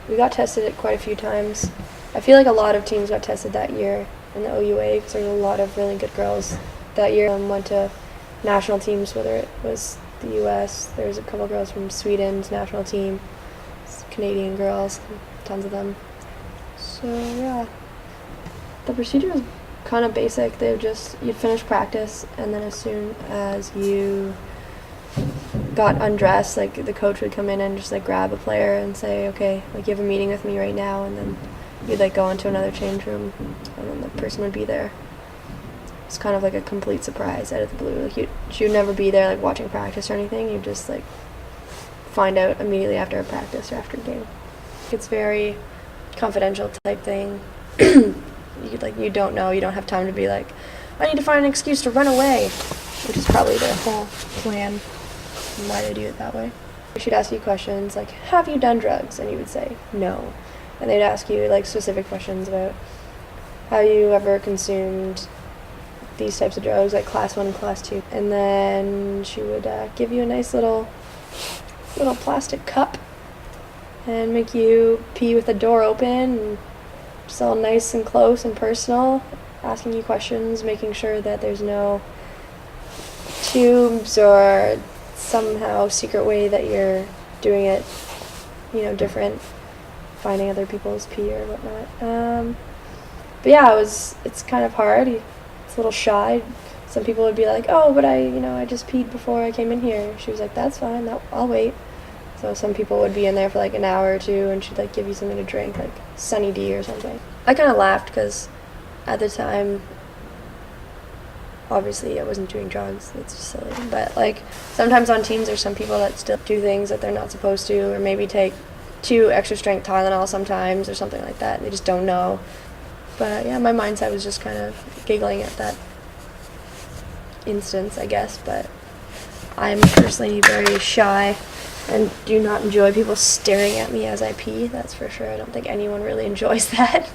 We got tested it quite a few times. I feel like a lot of teams got tested that year in the OUA because there's a lot of really good girls that year. Went to national teams, whether it was the U.S. There was a couple girls from Sweden's national team, Canadian girls, tons of them. So yeah, the procedure was kind of basic. You'd finish practice, and then as soon as you got undressed, like the coach would come in and just like grab a player and say, okay, like you have a meeting with me right now, and then you'd like go into another change room, and then the person would be there. It's kind of like a complete surprise out of the blue. Like you'd never be there like watching practice or anything. You'd just like find out immediately after a practice or after a game. It's very confidential type thing. You don't know. You don't have time to be like, I need to find an excuse to run away, which is probably their whole plan and why they do it that way. She'd ask you questions like, have you done drugs? And you would say, no. And they'd ask you like specific questions about, have you ever consumed these types of drugs, like class 1 and class 2. And then she would give you a nice little plastic cup and make you pee with the door open, and just all nice and close and personal, asking you questions, making sure that there's no tubes or somehow secret way that you're doing it, different, finding other people's pee or whatnot. But yeah, it's kind of hard. It's a little shy. Some people would be like, oh, but I just peed before I came in here. She was like, that's fine, I'll wait. So some people would be in there for like an hour or two, and she'd like give you something to drink, like Sunny D or something. I kind of laughed because at the time, obviously I wasn't doing drugs. It's just silly. But like sometimes on teams there's some people that still do things that they're not supposed to, or maybe take 2 extra strength Tylenol sometimes or something like that. They just don't know. But yeah, my mindset was just kind of giggling at that instance, I guess. But I'm personally very shy and do not enjoy people staring at me as I pee, that's for sure. I don't think anyone really enjoys that.